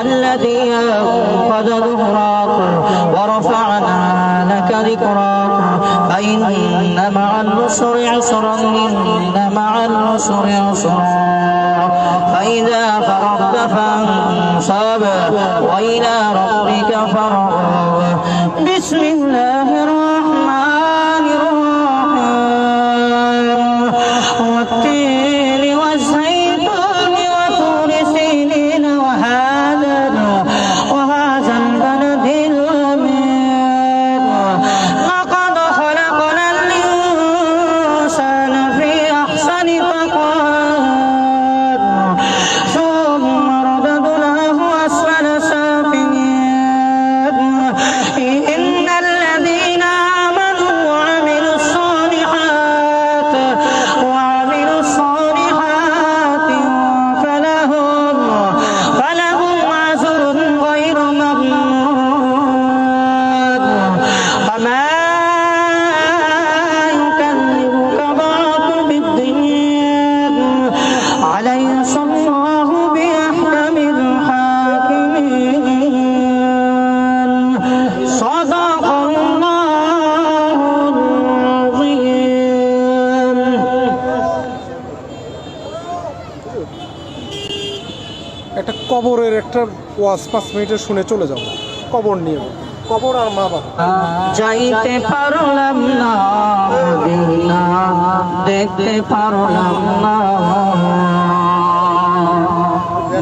الذي أنقذ ظهرك ورفعنا لك ذكرك فإن مع العسر يسرا إن مع العسر يسرا فإذا فرغت فانصب وإلى ربك فارغب بسم الله الرحمن الرحيم والتين والزيتون وطور سينين وهذا البلد الأمين لقد خلقنا الإنسان في أحسن تقويم ثم رددناه أسفل سافلين إن الذين آمنوا وعملوا الصالحات فلهم أجر غير ممنون فما يكذبك بعد بالدين أليس الله بأحكم الحاكمين صدق الله العظيم একটা কবরের একটা ওয়াজ 5 মিনিটে শুনে চলে যাব। কবর নিয়ে, কবর আর মা বাবা। যাইতে পারলাম না মদিনা, দেখতে পারলাম না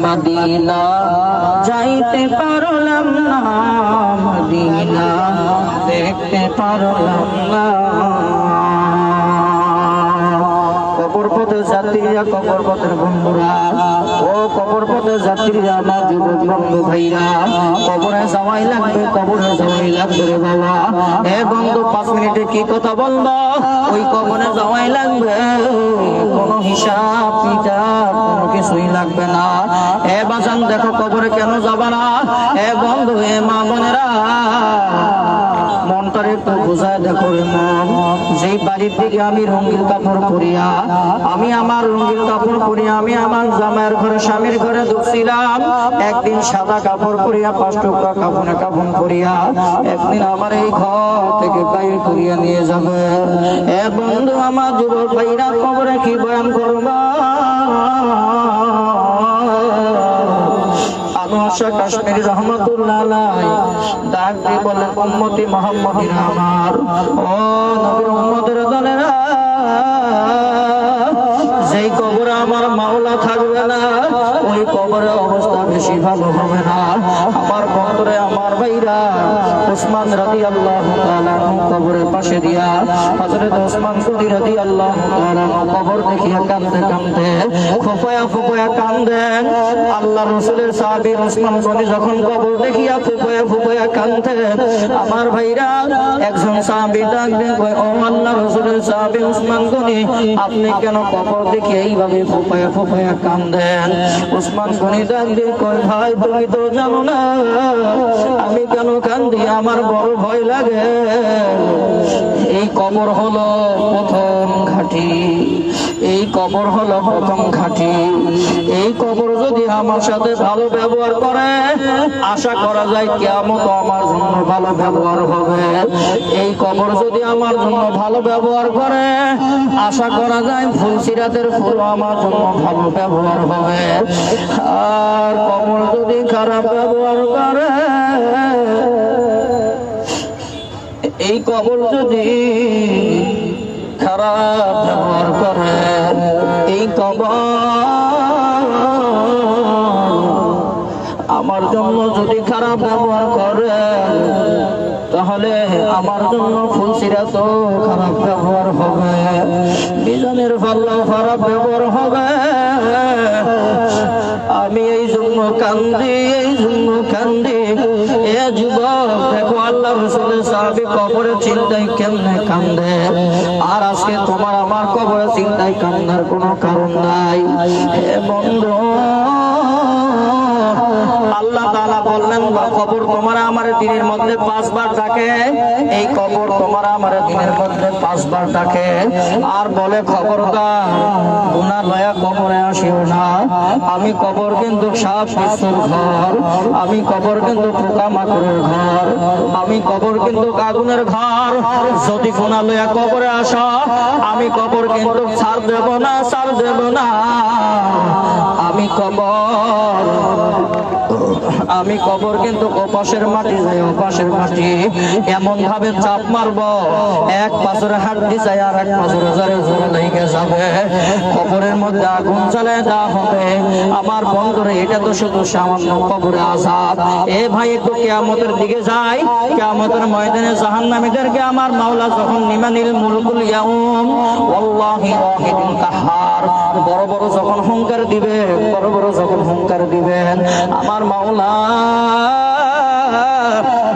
মদিনা, যাইতে পারলাম না মদিনা, দেখতে পারলাম না। কবর পথে যাত্রীরা, কবর পথের বন্ধুরা, ও কবর পথে যাত্রীরা, আমার যুবক বন্ধু ভাইরা, কবরে যাওয়াই লাগবে, কবরে যাওয়াই লাগবে রে বাবা। এ বন্ধু 5 মিনিটে কি কথা বলবো, ওই কবরে যাওয়াই লাগবে, কোনো হিসাব কিতাব কোনো কিছুই লাগবে না। এ বাজান দেখো কবরে কেন যাবা না? এ বন্ধু, এ মা বোনেরা, মনটারে একটু বোঝায় দেখো রে মন। যেই বাড়ির থেকে আমি রঙিন কাপড় পরিয়া, আমি আমার রঙিন কাপড় পরিয়া আমি আমার জামাইয়ের ঘরে, স্বামীর ঘরে ঢুকছিলাম, একদিন সাদা কাপড় পরিয়া 5 টুকরা কাপড় পরিয়া একদিন আমার এই ঘর থেকে বাইরে করিয়া নিয়ে যাবে। এ বন্ধু, আমার যুবক ভাইরা, কবরে কি বয়ান করবা? কাশ্মীরি রহমতুল্লাহ আলাইহি ডাক দিয়ে বলেন, উম্মতি মুহাম্মাদিন আমার, ও নবীর উম্মতের দলেরা, যেই কবরে আমার মাওলা থাকবে না, ওই কবরের অবস্থা বেশি ভালো হবে না। আমার বন্ধুরে, আমার ভাইরা, ওসমান রাদিয়াল্লাহু তাআলা কবরের পাশে দিয়া হযরত ওসমান গনি রাদিয়াল্লাহু তাআলা কবর দেখিয়া কাঁদতে কাঁদতে ফুপায়া কাঁদেন। আল্লাহ রাসূলের সাহাবী ওসমান গনি যখন কবর দেখিয়া ফুপায়া কাঁদতেন, আমার ভাইরা, একজন সাহাবী ডাক দিয়ে কয়, ও আল্লাহ রাসূলের সাহাবী ওসমান গনি, আপনি কেন কবর দেখে এইভাবে ফুপায়া কাঁদেন? ওসমান গনি ডাক দিয়ে কয়, ভাই, তুমি তো জানো না আমি কেন কাঁদি, আমার বড় ভয় লাগে। এই কবর হলো প্রথম ঘাঁটি, এই কবর হলো প্রথম ঘাঁটি। এই কবর যদি আমার সাথে ভালো ব্যবহার করে, আশা করা যায় কিয়ামত আমার জন্য ভালো ব্যবহার হবে। এই কবর যদি আমার জন্য ভালো ব্যবহার করে, আশা করা যায় ফুলসিরাতের ফুল আমার জন্য ভালো ব্যবহার হবে। আর কবর যদি খারাপ ব্যবহার করে, এই কবর যদি খারাপ ব্যবহার করে, এই কবর আমার জন্য যদি খারাপ ব্যবহার করে, তাহলে আমার জন্য ফুলসিরাত খারাপ ব্যবহার হবে, মিজানের পাল্লাও খারাপ ব্যবহার হবে। আমি এই জন্য কান্দি, এ যুবক, দেখো আল্লাহ রাসূলের সাহাবী কবরের চিন্তায় কেমনে কান্দে, আর আজকে তোমার আমার কবরের চিন্তায় কান্নার কোনো কারণ নাই। হে বন্ধু, আল্লাহ তাআলা বললেন, কবর তোমার আমার দিনের মধ্যে 5 বার ডাকে, এই কবর তোমার আমার দিনের মধ্যে 5 বার ডাকে, আর বলে খবরদার গুনাহ লয়া কবরে আসিও না। আমি কবর কিন্তু সাপ বিচ্ছুর ঘর, আমি কবর কিন্তু পোকামাকড়ের ঘর, আমি কবর কিন্তু আগুনের ঘর। যদি গুনাহ লয়া কবরে আসো, আমি কবর কিন্তু ছাড় দেব না, ছাড় দেব না। আমি কবর কিন্তু ওপাশের মাটি যাই, ওপাশের মাটি এমন ভাবে চাপ মারবো, এক পাশে হাড্ডি যায় আর এক পাশে জোরে জোরে লেগে যাবে, কবরের মধ্যে আগুন জ্বালে দেওয়া হবে। আমার বন্ধুরা, এটা তো শুধু সামান্য কবরে আযাব। এ ভাই, একটু কিয়ামতের দিকে যাই। কিয়ামতের ময়দানে জাহান্নামীদেরকে আমার মাওলা যখন লিমানিল মুলকুল ইয়াউম ওয়াল্লাহি ওয়াহিদুল কাহ্হার, বড় বড় যখন হুঙ্কার দিবেন, বড় বড় যখন হুঙ্কার দিবেন, আমার মাওলা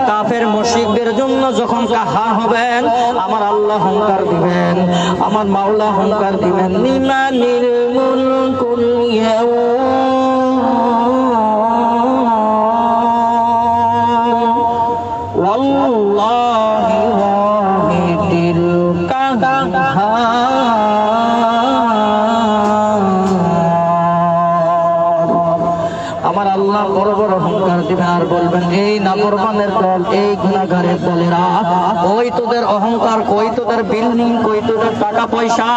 কাফের মুশরিকদের জন্য যখন কাহ্হার হবেন, আমার আল্লাহ হুঙ্কার দিবেন, আমার মাওলা হুঙ্কার দিবেন, লিমানিল মুলকুল ইয়াউম ওয়াল্লাহি ওয়াহিদুল কাহ্হার। আমার আল্লাহ বড় বড় হুঙ্কার দিবেন আর বলবেন, এই নাফরমানের দল, এই গুনাহগারের দলেরা, কই তোদের অহংকার, কই তোদের বিল্ডিং, কই তোদের টাকা পয়সা।